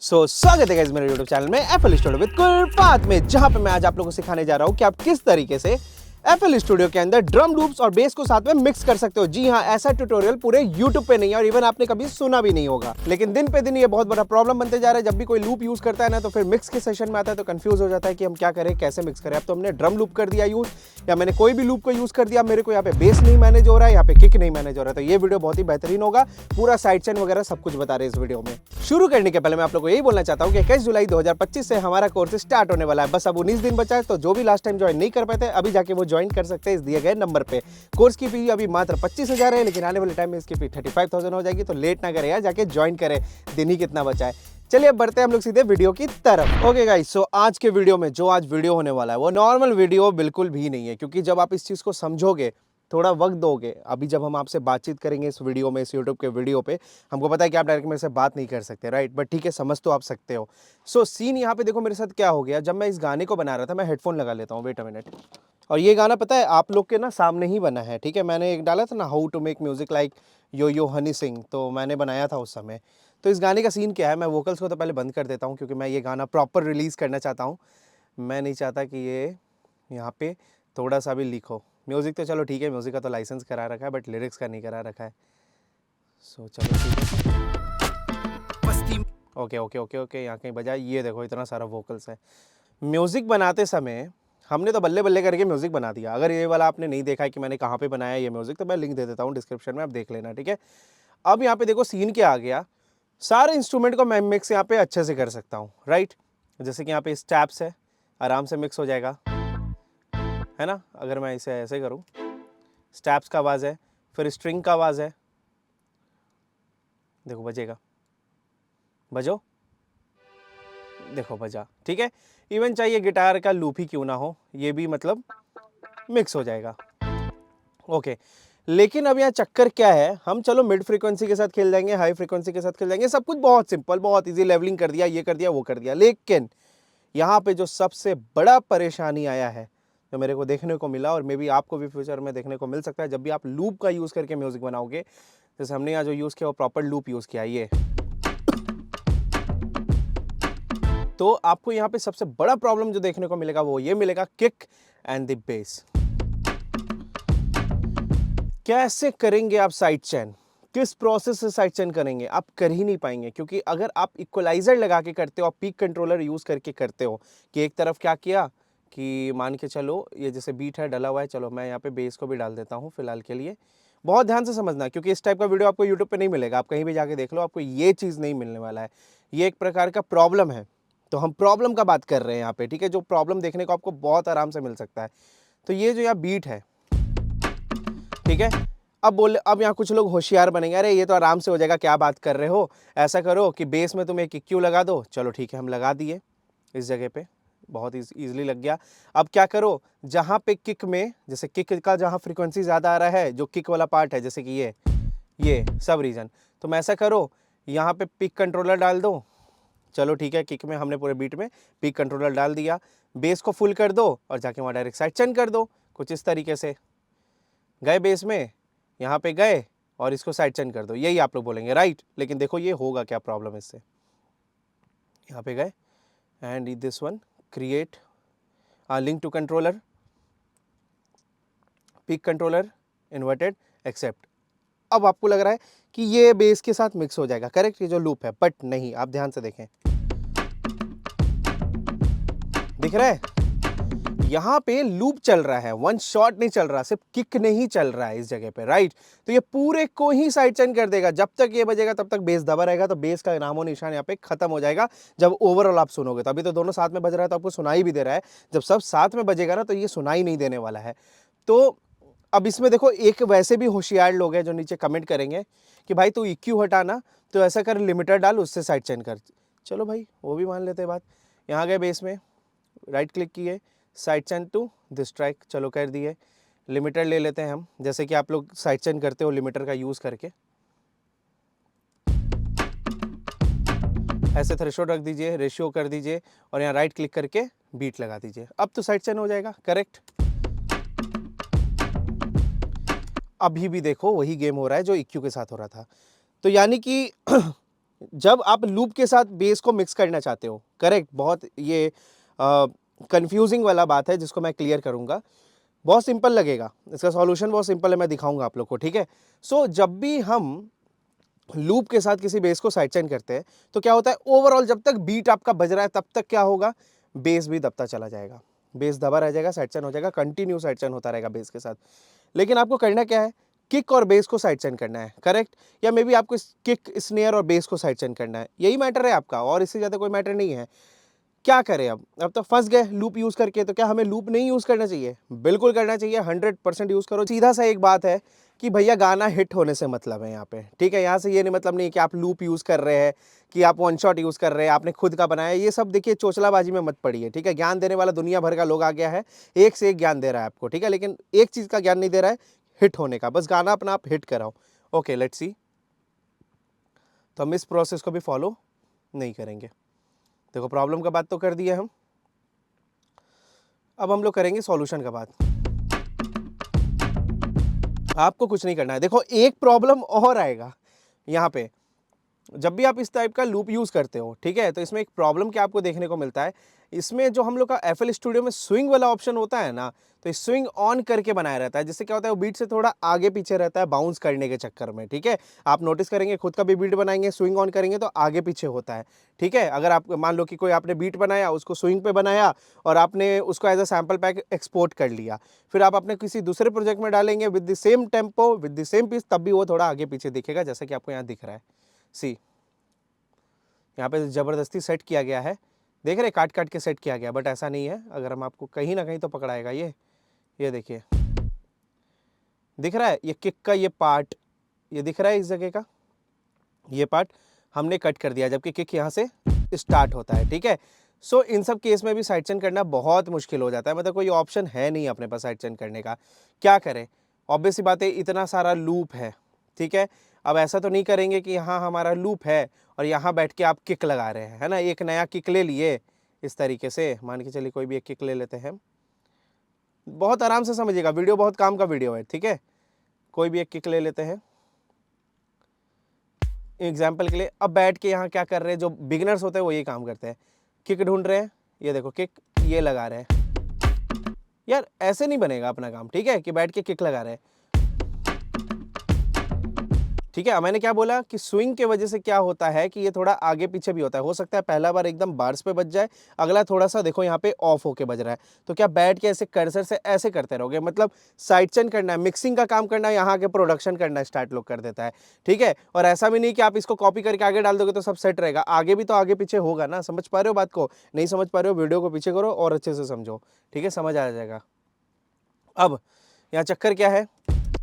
स्वागत है गाइस मेरे YouTube चैनल में FL स्टूडियो विद कुलपात में, जहां पे मैं आज आप लोगों को सिखाने जा रहा हूं कि आप किस तरीके से FL स्टूडियो के अंदर ड्रम लूप्स और बेस को साथ में मिक्स कर सकते हो। जी हां, ऐसा ट्यूटोरियल पूरे YouTube पे नहीं है और इवन आपने कभी सुना भी नहीं होगा। लेकिन दिन पे दिन ये बहुत बड़ा प्रॉब्लम बनते जा रहा है। जब भी कोई लूप यूज करता है ना, तो फिर मिक्स के सेशन में आता है तो कंफ्यूज हो जाता है कि हम क्या करें, कैसे मिक्स करें। अब तो हमने ड्रम लूप कर दिया यूज, या मैंने कोई भी लूप को यूज कर दिया, मेरे को यहाँ पे बेस नहीं मैनेज हो रहा है, यहाँ पे किक नहीं मैनेज हो रहा है। तो ये वीडियो बहुत ही बेहतरीन होगा, पूरा साइड चेन वगैरह सब कुछ बता रहे हैं इस वीडियो में। शुरू करने के पहले मैं आप लोगों को यही बोलना चाहता हूँ कि 21 जुलाई 2025 से हमारा कोर्स स्टार्ट होने वाला है। बस अब 19 दिन बचा है, तो जो भी लास्ट टाइम ज्वाइन नहीं कर पाए थे, अभी जाके वो ज्वाइन कर सकते हैं इस दिए गए नंबर पे। कोर्स की फी अभी मात्र 25,000 है, लेकिन आने वाले टाइम में इसकी फी 35,000 हो जाएगी। तो लेट ना करें यार, जाके ज्वाइन करें, दिन ही कितना बचा है। चलिए अब बढ़ते हैं हम लोग सीधे वीडियो की तरफ। ओके गाइस, सो आज के वीडियो में जो आज वीडियो होने वाला है वो नॉर्मल वीडियो बिल्कुल भी नहीं है, क्योंकि जब आप इस चीज़ को समझोगे, थोड़ा वक्त दोगे, अभी जब हम आपसे बातचीत करेंगे इस वीडियो में, इस यूट्यूब के वीडियो पे, हमको पता है कि आप डायरेक्ट मेरे से बात नहीं कर सकते, राइट, बट ठीक है, समझ तो आप सकते हो। सो सीन यहाँ पे देखो मेरे साथ क्या हो गया। जब मैं इस गाने को बना रहा था, मैं हेडफोन लगा लेता हूँ, वेट अ मिनट। और ये गाना पता है आप लोग के ना सामने ही बना है, ठीक है। मैंने एक डाला था ना, how to make music like Yo Yo Honey Singh, तो मैंने बनाया था उस समय। तो इस गाने का सीन क्या है, मैं वोकल्स को तो पहले बंद कर देता हूँ, क्योंकि मैं ये गाना प्रॉपर रिलीज़ करना चाहता हूँ। मैं नहीं चाहता कि ये यहाँ पे थोड़ा सा भी लीक हो। म्यूज़िक तो चलो ठीक है, म्यूज़िक का तो लाइसेंस करा रखा है, बट लिरिक्स का नहीं करा रखा है। सो चलो ठीक है, ओके ओके ओके ओके, यहाँ कहीं बजाए। ये देखो इतना सारा वोकल्स है। म्यूज़िक बनाते समय हमने तो बल्ले बल्ले करके म्यूज़िक बना दिया। अगर ये वाला आपने नहीं देखा है कि मैंने कहाँ पे बनाया ये म्यूज़िक, तो मैं लिंक दे देता हूँ डिस्क्रिप्शन में, आप देख लेना, ठीक है। अब यहाँ पे देखो सीन क्या आ गया। सारे इंस्ट्रूमेंट को मैं मिक्स यहाँ पे अच्छे से कर सकता हूँ, राइट। जैसे कि यहाँ पे स्टैप्स है, आराम से मिक्स हो जाएगा, है ना। अगर मैं इसे ऐसे करूँ, स्टैप्स का आवाज़ है, फिर स्ट्रिंग का आवाज़ है, देखो बजेगा, बजो, देखो बजा, ठीक है। इवन चाहिए गिटार का लूप ही क्यों ना हो, ये भी मतलब मिक्स हो जाएगा, ओके। लेकिन अब यहाँ चक्कर क्या है, हम चलो मिड फ्रीक्वेंसी के साथ खेल जाएंगे, हाई फ्रीक्वेंसी के साथ खेल जाएंगे, सब कुछ बहुत सिंपल, बहुत इजी, लेवलिंग कर दिया, ये कर दिया, वो कर दिया। लेकिन यहाँ पे जो सबसे बड़ा परेशानी आया है, जो मेरे को देखने को मिला, और मे बी आपको भी फ्यूचर में देखने को मिल सकता है, जब भी आप लूप का यूज़ करके म्यूज़िक बनाओगे, जैसे हमने यहाँ जो यूज़ किया वो प्रॉपर लूप यूज़ किया, ये, तो आपको यहाँ पे सबसे बड़ा प्रॉब्लम जो देखने को मिलेगा वो ये मिलेगा, किक एंड द बेस। कैसे करेंगे आप साइड चेन, किस प्रोसेस से साइड चेन करेंगे, आप कर ही नहीं पाएंगे। क्योंकि अगर आप इक्वलाइजर लगा के करते हो, आप पीक कंट्रोलर यूज करके करते हो, कि एक तरफ क्या किया कि मान के चलो ये जैसे बीट है डला हुआ है, चलो मैं यहाँ पे बेस को भी डाल देता हूँ फिलहाल के लिए। बहुत ध्यान से समझना, क्योंकि इस टाइप का वीडियो आपको यूट्यूब पे नहीं मिलेगा, आप कहीं भी जाके देख लो, आपको ये चीज़ नहीं मिलने वाला है। ये एक प्रकार का प्रॉब्लम है, तो हम प्रॉब्लम का बात कर रहे हैं यहाँ पे, ठीक है। जो प्रॉब्लम देखने को आपको बहुत आराम से मिल सकता है। तो ये जो यहाँ बीट है, ठीक है। अब यहाँ कुछ लोग होशियार बनेंगे, अरे ये तो आराम से हो जाएगा, क्या बात कर रहे हो, ऐसा करो कि बेस में तुम एक किक क्यू लगा दो। चलो ठीक है, हम लगा दिए इस जगह पे, बहुत ईजिली लग गया। अब क्या करो, जहाँ पे किक में, जैसे किक का जहाँ फ्रीक्वेंसी ज़्यादा आ रहा है, जो किक वाला पार्ट है, जैसे कि ये सब रीजन, तुम ऐसा करो यहाँ पे पिक कंट्रोलर डाल दो। चलो ठीक है, किक में हमने पूरे बीट में पिक कंट्रोलर डाल दिया, बेस को फुल कर दो और जाके वहाँ डायरेक्ट साइड चेन कर दो। कुछ इस तरीके से गए बेस में, यहाँ पे गए और इसको साइड चेन कर दो, यही आप लोग बोलेंगे, राइट। लेकिन देखो ये होगा क्या प्रॉब्लम इससे, यहाँ पे गए and this one create link to controller, pick controller inverted accept. अब आपको लग रहा है कि ये बेस के साथ मिक्स हो जाएगा, करेक्ट, ये जो लूप है, बट नहीं, आप ध्यान से देखें, दिख रहा है यहाँ पे लूप चल रहा है, वन शॉट नहीं चल रहा, सिर्फ किक नहीं चल रहा है इस जगह पे, राइट। तो ये पूरे को ही साइड चेन कर देगा। जब तक ये बजेगा तब तक बेस दबा रहेगा, तो बेस का नामो निशान यहाँ पे खत्म हो जाएगा जब ओवरऑल आप सुनोगे। तो अभी तो दोनों साथ में बज रहा है तो आपको सुनाई भी दे रहा है, जब सब साथ में बजेगा ना तो ये सुनाई नहीं देने वाला है। तो अब इसमें देखो, एक वैसे भी होशियार लोग हैं जो नीचे कमेंट करेंगे कि भाई तू EQ हटाना, तो ऐसा कर लिमिटर डाल, उससे साइड चेन कर। चलो भाई, वो भी मान लेते हैं बात। यहाँ गए बेस में, राइट क्लिक किए, side chain to this track, चलो कर दिए। लिमिटर ले लेते हैं हम, जैसे कि आप लोग साइड चेन करते हो लिमिटर का यूज़ करके, ऐसे थ्रेशोल्ड रख दीजिए, रेशियो कर दीजिए और यहाँ राइट क्लिक करके बीट लगा दीजिए। अब तो साइड चेन हो जाएगा, करेक्ट। अभी भी देखो वही गेम हो रहा है जो EQ के साथ हो रहा था। तो यानी कि जब आप लूप के साथ बेस को मिक्स करना चाहते हो, करेक्ट, बहुत ये कंफ्यूजिंग वाला बात है जिसको मैं क्लियर करूंगा। बहुत सिंपल लगेगा, इसका सॉल्यूशन बहुत सिंपल है, मैं दिखाऊंगा आप लोग को, ठीक है। सो जब भी हम लूप के साथ किसी बेस को साइड चेन करते हैं तो क्या होता है, ओवरऑल जब तक बीट आपका बज रहा है तब तक क्या होगा, बेस भी दबता चला जाएगा, बेस दबा रह जाएगा, साइड चेन हो जाएगा, कंटिन्यू साइड चेन होता रहेगा बेस के साथ। लेकिन आपको करना क्या है, किक और बेस को साइड चेन करना है, करेक्ट, या मे बी आपको किक, स्नेयर और बेस को साइड चेन करना है, यही मैटर है आपका, और इससे ज़्यादा कोई मैटर नहीं है। क्या करें अब तो फंस गए लूप यूज़ करके, तो क्या हमें लूप नहीं यूज़ करना चाहिए? बिल्कुल करना चाहिए, 100% यूज़ करो। सीधा सा एक बात है कि भैया गाना हिट होने से मतलब है यहाँ पे, ठीक है। यहाँ से ये नहीं मतलब नहीं कि आप लूप यूज़ कर रहे हैं, कि आप वन शॉट यूज़ कर रहे हैं, आपने खुद का बनाया, ये सब देखिए चोचलाबाजी में मत पड़िए, ठीक है। ज्ञान देने वाला दुनिया भर का लोग आ गया है, एक से एक ज्ञान दे रहा है आपको, ठीक है, लेकिन एक चीज़ का ज्ञान नहीं दे रहा है, हिट होने का। बस गाना अपना आप हिट कराओ। Okay, let's see. तो हम इस प्रोसेस को भी फॉलो नहीं करेंगे। देखो, प्रॉब्लम का बात तो कर दिया हम, अब हम लोग करेंगे सॉल्यूशन का बात। आपको कुछ नहीं करना है। देखो, एक प्रॉब्लम और आएगा यहाँ पे, जब भी आप इस टाइप का लूप यूज़ करते हो, ठीक है, तो इसमें एक प्रॉब्लम क्या आपको देखने को मिलता है, इसमें जो हम लोग का FL स्टूडियो में स्विंग वाला ऑप्शन होता है ना, तो इस स्विंग ऑन करके बनाया रहता है, जिससे क्या होता है, वो बीट से थोड़ा आगे पीछे रहता है बाउंस करने के चक्कर में, ठीक है। आप नोटिस करेंगे, खुद का भी बीट बनाएंगे, स्विंग ऑन करेंगे तो आगे पीछे होता है, ठीक है। अगर आप मान लो कि कोई आपने बीट बनाया, उसको स्विंग पे बनाया और आपने उसको as a sample pack export कर लिया, फिर आप अपने किसी दूसरे प्रोजेक्ट में डालेंगे with the same tempo, with the same piece, तब भी वो थोड़ा आगे पीछे दिखेगा, जैसा कि आपको यहाँ दिख रहा है। सी, यहाँ पे ज़बरदस्ती सेट किया गया है, देख रहे, काट काट के सेट किया गया, बट ऐसा नहीं है। अगर हम आपको कहीं ना कहीं तो पकड़ाएगा ये देखिए, दिख रहा है, ये किक का ये पार्ट, ये दिख रहा है, इस जगह का ये पार्ट हमने कट कर दिया, जबकि किक यहाँ से स्टार्ट होता है, ठीक है। सो इन सब केस में भी साइड चेन करना बहुत मुश्किल हो जाता है, मतलब कोई ऑप्शन है नहीं अपने पास साइड चेन करने का। क्या करें, ऑब्वियस सी बात है, इतना सारा लूप है, ठीक है। अब ऐसा तो नहीं करेंगे कि यहाँ हमारा लूप है और यहाँ बैठ के आप किक लगा रहे हैं, है ना। एक नया किक ले लिए इस तरीके से, मान के चलिए कोई भी एक किक ले लेते हैं, बहुत आराम से समझिएगा, वीडियो बहुत काम का वीडियो है, ठीक है। कोई भी एक किक ले लेते हैं एग्जाम्पल के लिए। अब बैठ के यहाँ क्या कर रहे हैं, जो बिगिनर्स होते हैं वो ये काम करते हैं, किक ढूंढ रहे हैं, ये देखो किक ये लगा रहे हैं। यार ऐसे नहीं बनेगा अपना काम, ठीक है, कि बैठ के किक लगा रहे हैं, ठीक है। मैंने क्या बोला कि स्विंग के वजह से क्या होता है कि ये थोड़ा आगे पीछे भी होता है, हो सकता है पहला बार एकदम बार्स पे बज जाए, अगला थोड़ा सा देखो यहाँ पे ऑफ होके बज रहा है, तो क्या बैठ के ऐसे कर्सर से ऐसे करते रहोगे, मतलब साइड चेन करना है, मिक्सिंग का काम करना है, यहाँ के प्रोडक्शन करना स्टार्ट लोग कर देता है, ठीक है। और ऐसा भी नहीं कि आप इसको कॉपी करके आगे डाल दोगे तो सब सेट रहेगा, आगे भी तो आगे पीछे होगा ना। समझ पा रहे हो बात को? नहीं समझ पा रहे हो, वीडियो को पीछे करो और अच्छे से समझो, ठीक है, समझ आ जाएगा। अब यहाँ चक्कर क्या है,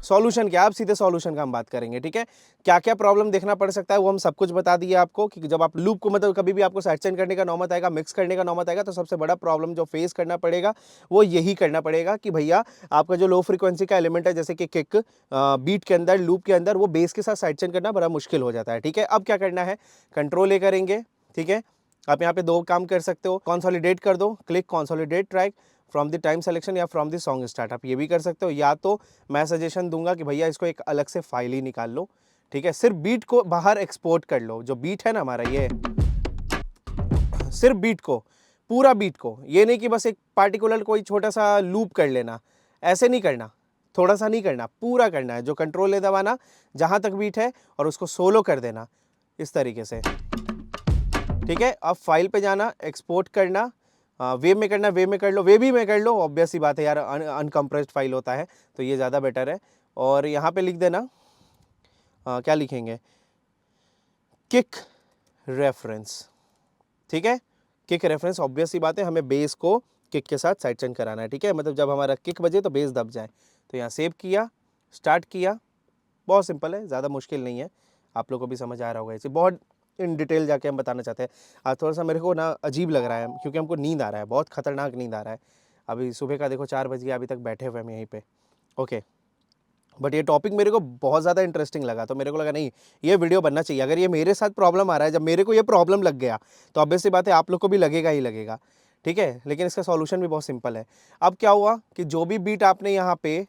सॉल्यूशन क्या, अब सीधे सॉल्यूशन का हम बात करेंगे, ठीक है। क्या क्या प्रॉब्लम देखना पड़ सकता है वो हम सब कुछ बता दिए आपको, कि जब आप लूप को, मतलब कभी भी आपको साइड चेन करने का नौबत आएगा, मिक्स करने का नौबत आएगा, तो सबसे बड़ा प्रॉब्लम जो फेस करना पड़ेगा वो यही करना पड़ेगा कि भैया आपका जो लो फ्रीक्वेंसी का एलिमेंट है, जैसे कि किक, बीट के अंदर, लूप के अंदर, वो बेस के साथ साइड चेन करना बड़ा मुश्किल हो जाता है, ठीक है। अब क्या करना है, कंट्रोल ए करेंगे, ठीक है। आप यहाँ पे दो काम कर सकते हो, कॉन्सोलिडेट कर दो, click consolidate track from the time selection या फ्रॉम द सॉन्ग स्टार्ट, आप ये भी कर सकते हो, या तो मैं सजेशन दूंगा कि भैया इसको एक अलग से फाइल ही निकाल लो, ठीक है। सिर्फ बीट को बाहर एक्सपोर्ट कर लो, जो बीट है ना हमारा, ये सिर्फ बीट को, पूरा बीट को, ये नहीं कि बस एक पार्टिकुलर कोई छोटा सा लूप कर लेना, ऐसे नहीं करना, थोड़ा सा नहीं करना, पूरा करना है। जो कंट्रोल ले दबाना जहां तक बीट है और उसको सोलो कर देना इस तरीके से, ठीक है। अब फाइल पे जाना, एक्सपोर्ट करना, वेब में करना, वेब में कर लो, वेब ही में कर लो, ऑब्वियस सी बात है यार, अनकम्प्रेस्ड फाइल होता है तो ये ज़्यादा बेटर है। और यहाँ पे लिख देना, क्या लिखेंगे, किक रेफरेंस, ठीक है। किक रेफरेंस, ऑब्वियस सी बात है, हमें बेस को किक के साथ साइड चेन कराना है, ठीक है, मतलब जब हमारा किक बजे तो बेस दब जाए। तो यहाँ सेव किया, स्टार्ट किया, बहुत सिंपल है, ज़्यादा मुश्किल नहीं है, आप लोग को भी समझ आ रहा होगा। इसे बहुत इन डिटेल जाके हम बताना चाहते हैं। आज थोड़ा सा मेरे को ना अजीब लग रहा है, क्योंकि हमको नींद आ रहा है, बहुत खतरनाक नींद आ रहा है। अभी सुबह का देखो 4 बज गया, अभी तक बैठे हुए हम यहीं पे, ओके। बट ये टॉपिक मेरे को बहुत ज़्यादा इंटरेस्टिंग लगा, तो मेरे को लगा नहीं, ये वीडियो बनना चाहिए। अगर ये मेरे साथ प्रॉब्लम आ रहा है, जब मेरे को ये प्रॉब्लम लग गया, तो ऑब्वियस सी बात है आप लोग को भी लगेगा ही लगेगा, ठीक है। लेकिन इसका सॉल्यूशन भी बहुत सिंपल है। अब क्या हुआ कि जो भी बीट आपने यहाँ पे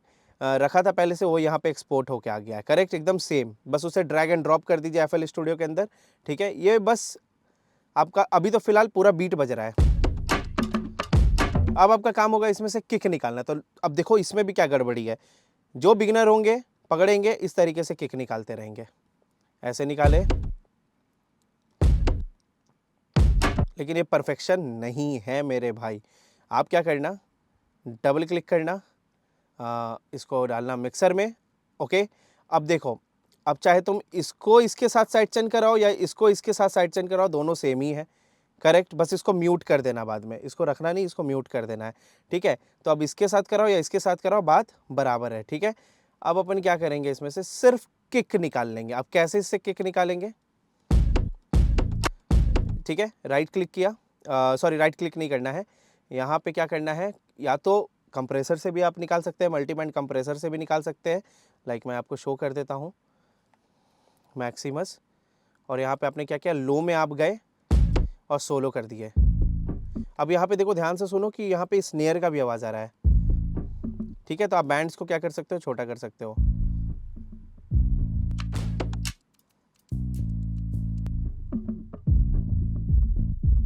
रखा था पहले से, वो यहाँ पे एक्सपोर्ट होके आ गया है। करेक्ट, एकदम सेम, बस उसे ड्रैग एंड ड्रॉप कर दीजिए FL स्टूडियो के अंदर। ठीक है, ये बस आपका अभी तो फिलहाल पूरा बीट बज रहा है। अब आपका काम होगा इसमें से किक निकालना। तो अब देखो इसमें भी क्या गड़बड़ी है, जो बिगिनर होंगे पकड़ेंगे इस तरीके से किक निकालते रहेंगे, ऐसे निकाले, लेकिन ये परफेक्शन नहीं है मेरे भाई। आप क्या करना, डबल क्लिक करना, इसको डालना मिक्सर में। ओके, अब देखो, अब चाहे तुम इसको इसके साथ साइड चेंज कराओ या इसको इसके साथ साइड चेंज कराओ, दोनों सेम ही है। करेक्ट, बस इसको म्यूट कर देना बाद में, इसको रखना नहीं, इसको म्यूट कर देना है। ठीक है, तो अब इसके साथ कराओ या इसके साथ कराओ, बात बराबर है। ठीक है, अब अपन क्या करेंगे, इसमें से सिर्फ किक निकाल लेंगे। अब कैसे इससे किक निकालेंगे, ठीक है, राइट क्लिक किया, सॉरी राइट क्लिक नहीं करना है, यहाँ पे क्या करना है, या तो कंप्रेसर से भी आप निकाल सकते हैं, मल्टीबैंड कंप्रेसर से भी निकाल सकते हैं। लाइक मैं आपको शो कर देता हूँ, मैक्सिमस, और यहाँ पे आपने क्या किया, लो में आप गए और सोलो कर दिए। अब यहाँ पे देखो, ध्यान से सुनो कि यहाँ पे स्नेयर का भी आवाज़ आ रहा है। ठीक है, तो आप बैंड्स को क्या कर सकते हो, छोटा कर सकते हो।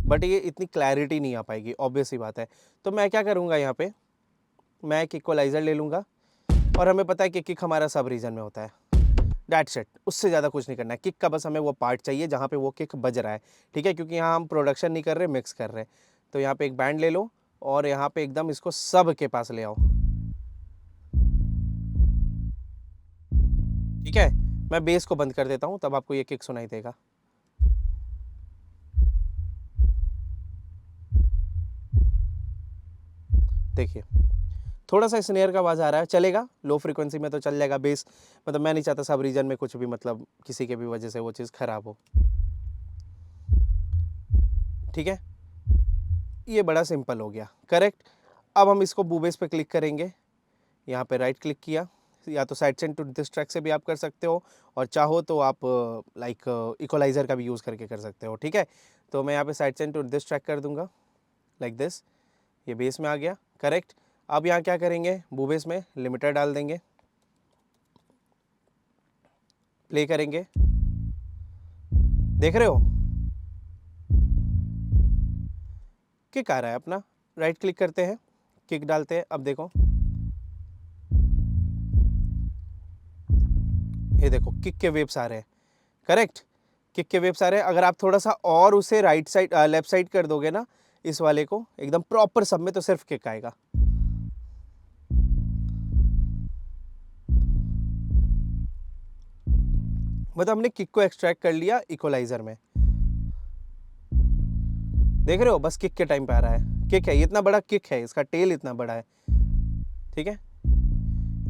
बट ये इतनी क्लैरिटी नहीं आ पाएगी, ऑब्वियस ही बात है। तो मैं क्या करूँगा, यहाँ पे मैं एक इक्वलाइज़र ले लूँगा, और हमें पता है कि किक हमारा सब रीजन में होता है। दैट्स इट, उससे ज़्यादा कुछ नहीं करना है। किक का बस हमें वो पार्ट चाहिए जहाँ पे वो किक बज रहा है। ठीक है, क्योंकि यहाँ हम प्रोडक्शन नहीं कर रहे, मिक्स कर रहे हैं। तो यहाँ पे एक बैंड ले लो और यहाँ पे एकदम इसको सब के पास ले आओ। ठीक है, मैं बेस को बंद कर देता हूँ, तब आपको ये किक सुनाई देगा। देखिए, थोड़ा सा स्नेयर का आवाज़ आ रहा है, चलेगा, लो फ्रीक्वेंसी में तो चल जाएगा। बेस मतलब मैं नहीं चाहता सब रीजन में कुछ भी मतलब किसी के भी वजह से वो चीज़ खराब हो। ठीक है, ये बड़ा सिंपल हो गया। करेक्ट, अब हम इसको बूबेस पे क्लिक करेंगे, यहाँ पे राइट क्लिक किया, या तो side change to this track से भी आप कर सकते हो, और चाहो तो आप लाइक इक्वलाइज़र का भी यूज़ करके कर सकते हो। ठीक है, तो मैं यहाँ पे side change to this track कर दूंगा, लाइक दिस, ये बेस में आ गया। करेक्ट, अब यहाँ क्या करेंगे, बूबेस में लिमिटर डाल देंगे, प्ले करेंगे, देख रहे हो किक आ रहा है अपना। राइट क्लिक करते हैं, किक डालते हैं, अब देखो, ये देखो किक के वेव्स आ रहे हैं। करेक्ट, किक के वेव्स आ रहे हैं। अगर आप थोड़ा सा और उसे राइट साइड लेफ्ट साइड कर दोगे ना, इस वाले को एकदम प्रॉपर सब में, तो सिर्फ किक आएगा। मतलब हमने किक को एक्सट्रैक्ट कर लिया इक्वलाइजर में, देख रहे हो, बस किक के टाइम पे आ रहा है। किक है, इतना बड़ा किक है, इसका टेल इतना बड़ा है। ठीक है,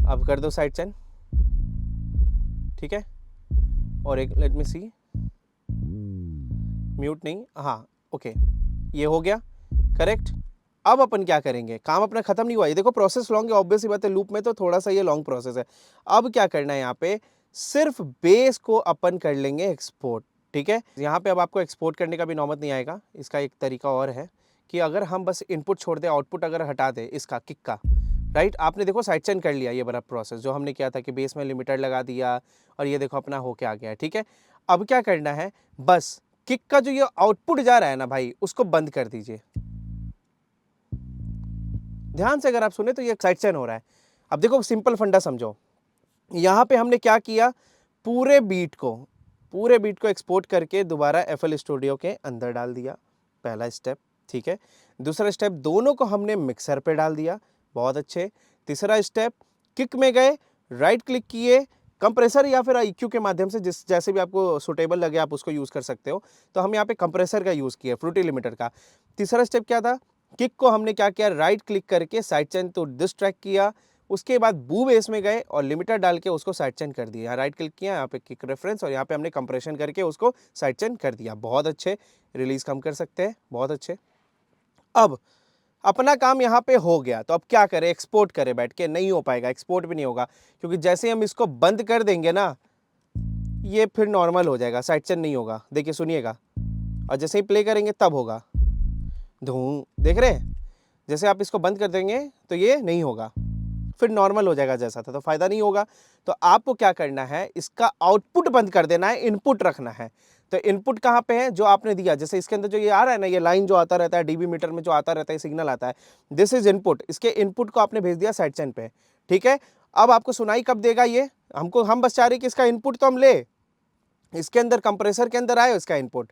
अब कर दो साइड चेन। ठीक है, और एक लेट मी सी, म्यूट नहीं, हाँ ओके, ये हो गया। करेक्ट, अब अपन क्या करेंगे, काम अपना खत्म नहीं हुआ। ये देखो प्रोसेस लॉन्ग है, ऑब्वियस ही बात है, लूप में तो थोड़ा सा ये लॉन्ग प्रोसेस है। अब क्या करना है, यहाँ पे सिर्फ बेस को अपन कर लेंगे एक्सपोर्ट। ठीक है, यहाँ पे अब आपको एक्सपोर्ट करने का भी नौबत नहीं आएगा। इसका एक तरीका और है कि अगर हम बस इनपुट छोड़ दें, आउटपुट अगर हटा दें इसका किक का, राइट, आपने देखो साइड चेन कर लिया, ये बड़ा प्रोसेस जो हमने किया था कि बेस में लिमिटर लगा दिया, और ये देखो अपना होके आ गया है। ठीक है, अब क्या करना है, बस किक का जो ये आउटपुट जा रहा है ना भाई, उसको बंद कर दीजिए। ध्यान से अगर आप सुने तो ये साइड चेन हो रहा है। अब देखो सिंपल फंडा समझो, यहाँ पे हमने क्या किया, पूरे बीट को एक्सपोर्ट करके दोबारा FL स्टूडियो के अंदर डाल दिया, पहला स्टेप। ठीक है, दूसरा स्टेप, दोनों को हमने मिक्सर पे डाल दिया, बहुत अच्छे। तीसरा स्टेप, किक में गए, राइट क्लिक किए, कंप्रेसर या फिर EQ के माध्यम से जिस जैसे भी आपको सुटेबल लगे आप उसको यूज़ कर सकते हो। तो हम यहाँ पे कंप्रेसर का यूज़ किया, फ्रूटी लिमिटर का। तीसरा स्टेप क्या था, किक को हमने क्या किया, राइट क्लिक करके side chain to this track किया, उसके बाद बू बेस में गए और लिमिटर डाल के उसको साइड चेन कर दिया। यहाँ राइट क्लिक किया, यहाँ पे किक रेफरेंस, और यहाँ पे हमने कंप्रेशन करके उसको साइड चेन कर दिया। बहुत अच्छे, रिलीज कम कर सकते हैं, बहुत अच्छे। अब अपना काम यहाँ पे हो गया, तो अब क्या करें, एक्सपोर्ट करें बैठ के, नहीं हो पाएगा, एक्सपोर्ट भी नहीं होगा, क्योंकि जैसे हम इसको बंद कर देंगे ना, ये फिर नॉर्मल हो जाएगा, साइड चेन नहीं होगा। देखिए सुनिएगा, और जैसे ही प्ले करेंगे तब होगा धूम, देख रहे हैं, जैसे आप इसको बंद कर देंगे तो ये नहीं होगा, फिर नॉर्मल हो जाएगा जैसा था, तो फायदा नहीं होगा। तो आपको क्या करना है, इसका आउटपुट बंद कर देना है, इनपुट रखना है। तो इनपुट कहाँ पे है, जो आपने दिया, जैसे इसके अंदर जो ये आ रहा है ना, ये लाइन जो आता रहता है डीबी मीटर में जो आता रहता है, सिग्नल आता है, दिस इज इनपुट। इसके इनपुट को आपने भेज दिया साइड चैन पे, ठीक है। अब आपको सुनाई कब देगा ये, हम बस चाह रहे कि इसका इनपुट तो हम ले, इसके अंदर कंप्रेसर के अंदर आए इसका इनपुट,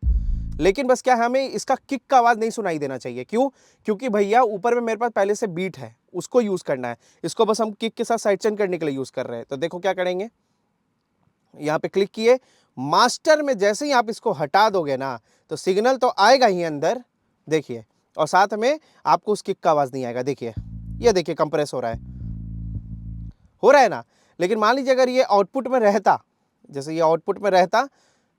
लेकिन बस क्या हमें इसका किक का आवाज नहीं सुनाई देना चाहिए। क्यों? क्योंकि भैया ऊपर में मेरे पास पहले से बीट है, उसको यूज करना है, इसको बस हम किक के साथ साइड चेन करने के लिए यूज कर रहे हैं। तो देखो क्या करेंगे, यहां पे क्लिक किए, मास्टर में जैसे ही आप इसको हटा दोगे ना, तो सिग्नल तो आएगा ही अंदर, देखिए, और साथ में आपको उस किक का आवाज नहीं आएगा। देखिए, ये देखिए कंप्रेस हो रहा है ना। लेकिन मान लीजिए अगर ये आउटपुट में रहता, जैसे ये आउटपुट में रहता,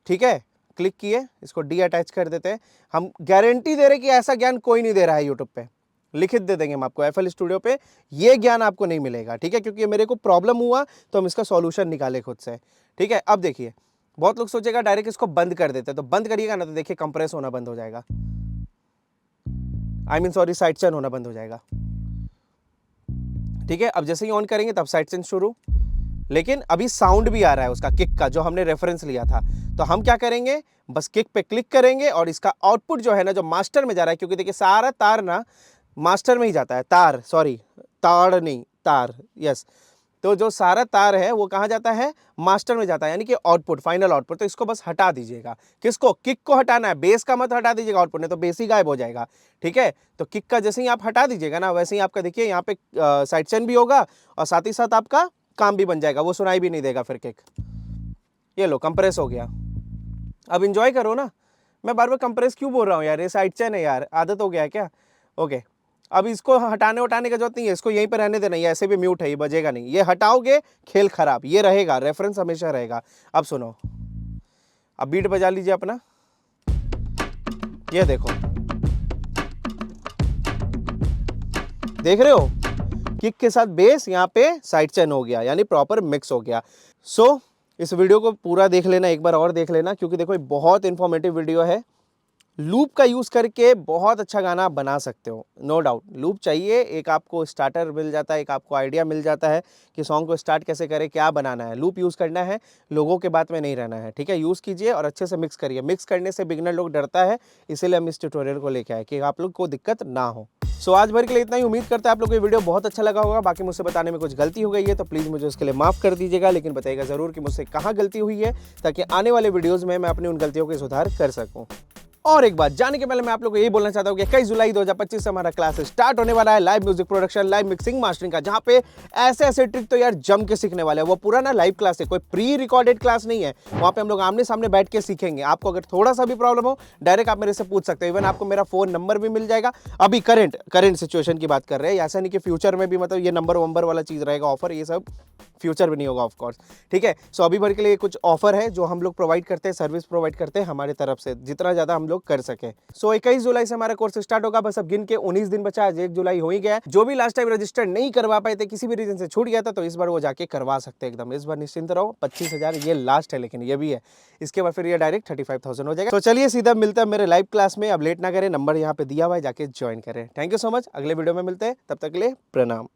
ठीक है, क्लिक किए, इसको डी अटैच कर देते हैं। हम गारंटी दे रहे कि ऐसा ज्ञान कोई नहीं दे रहा है यूट्यूब पे, लिखित दे देंगे हम आपको, एफएल स्टूडियो पे ये ज्ञान आपको नहीं मिलेगा, ठीक है, क्योंकि मेरे को प्रॉब्लम हुआ तो हम इसका सॉल्यूशन निकाले खुद से, ठीक है। अब देखिए, बहुत लोग सोचेगा डायरेक्ट इसको बंद कर देते हैं, तो बंद करिएगा ना, तो देखिए कंप्रेस होना बंद हो जाएगा, सॉरी, साइड चेन होना बंद हो जाएगा, ठीक है। अब जैसे ही ऑन करेंगे तब साइड चेन शुरू, लेकिन अभी साउंड भी आ रहा है उसका किक का, जो हमने रेफरेंस लिया था। तो हम क्या करेंगे, बस किक पे क्लिक करेंगे और इसका आउटपुट जो है ना, जो मास्टर में जा रहा है, क्योंकि देखिए सारा तार ना मास्टर में ही जाता है, तार नहीं, तार, यस। तो जो सारा तार है वो कहाँ जाता है, मास्टर में जाता है, यानी कि आउटपुट, फाइनल आउटपुट। तो इसको बस हटा दीजिएगा, किसको, किक को हटाना है, बेस का मत हटा दीजिएगा आउटपुट, नहीं तो बेस ही गायब हो जाएगा, ठीक है। तो किक का जैसे ही आप हटा दीजिएगा ना, वैसे ही आपका देखिए यहाँ पे साइड चेन भी होगा और साथ ही साथ आपका काम भी बन जाएगा, वो सुनाई भी नहीं देगा फिर किक। ये लो, कंप्रेस हो गया। अब इंजॉय करो ना, मैं बार बार कंप्रेस क्यों बोल रहा हूँ यार, ये साइड चेन है यार, आदत हो गया है क्या। ओके, अब इसको हटाने उठाने का जरूरत नहीं है, इसको यहीं पे रहने देना, ये ऐसे भी म्यूट है, ये बजेगा नहीं, ये हटाओगे खेल खराब, ये रहेगा, रेफरेंस हमेशा रहेगा। अब सुनो, अब बीट बजा लीजिए अपना, ये देखो, देख रहे हो, किक के साथ बेस, यहाँ पे साइड चेन हो गया, यानी प्रॉपर मिक्स हो गया। सो इस वीडियो को पूरा देख लेना, एक बार और देख लेना, क्योंकि देखो ये बहुत इंफॉर्मेटिव वीडियो है। लूप का यूज करके बहुत अच्छा गाना आप बना सकते हो, नो डाउट। लूप चाहिए, एक आपको स्टार्टर मिल जाता है, एक आपको आइडिया मिल जाता है कि सॉन्ग को स्टार्ट कैसे करें, क्या बनाना है। लूप यूज करना है, लोगों के बात में नहीं रहना है, ठीक है। यूज कीजिए और अच्छे से मिक्स करिए। मिक्स करने से बिगिनर लोग डरता है, इसीलिए हम इस ट्यूटोरियल को लेके आए कि आप लोग को दिक्कत ना हो। सो आज भर के लिए इतना ही। उम्मीद करता है आप लोग को ये वीडियो बहुत अच्छा लगा होगा। बाकी मुझसे बताने में कुछ गलती हो गई है तो प्लीज़ मुझे उसके लिए माफ़ कर दीजिएगा, लेकिन बताइएगा ज़रूर कि मुझसे कहाँ गलती हुई है, ताकि आने वाले वीडियोज़ में मैं अपनी उन गलतियों के सुधार कर सकूँ। और एक बात जाने के पहले मैं आप लोगों को यही बोलना चाहता हूँ कि 21 जुलाई 2025 से हमारा क्लास स्टार्ट होने वाला है, live music production, live mixing mastering का, जहाँ पे ऐसे ऐसे ट्रिक तो यार जम के सीखने वाले हैं। वो पूरा ना लाइव क्लास है, कोई प्री रिकॉर्डेड क्लास नहीं है। वहाँ पे हम लोग आमने सामने बैठ के सीखेंगे। आपको अगर थोड़ा सा भी प्रॉब्लम हो, डायरेक्ट आप मेरे से पूछ सकते हो। इवन आपको मेरा फोन नंबर भी मिल जाएगा। अभी करंट सिचुएशन की बात कर रहे हैं, ऐसा नहीं कि फ्यूचर में भी मतलब ये नंबर वंबर वाला चीज़ रहेगा, ऑफर, ये सब फ्यूचर भी नहीं होगा ऑफकोर्स, ठीक है। सो अभी भर के लिए कुछ ऑफर है जो हम लोग प्रोवाइड करते हैं, सर्विस प्रोवाइड करते हैं हमारे तरफ से, जितना ज़्यादा हम लोग कर सके। सो 21 जुलाई से हमारा कोर्स स्टार्ट होगा। बस अब गिन के 19 दिन बचा, आज 1 जुलाई हो ही गया। जो भी लास्ट टाइम रजिस्टर नहीं करवा पाए थे, किसी भी रीजन से छूट गया था, तो इस बार वो जाके करवा सकते हैं एकदम। इस बार निश्चिंत रहो, 25,000 ये लास्ट है, लेकिन ये भी है, इसके बाद फिर ये डायरेक्ट 35,000 हो जाएगा। तो चलिए सीधा मिलता है मेरे लाइव क्लास में। अब लेट ना करें, नंबर यहाँ पे दिया हुआ है, जाके ज्वाइन करें। Thank you so much. अगले वीडियो में मिलते हैं, तब तक के लिए प्रणाम।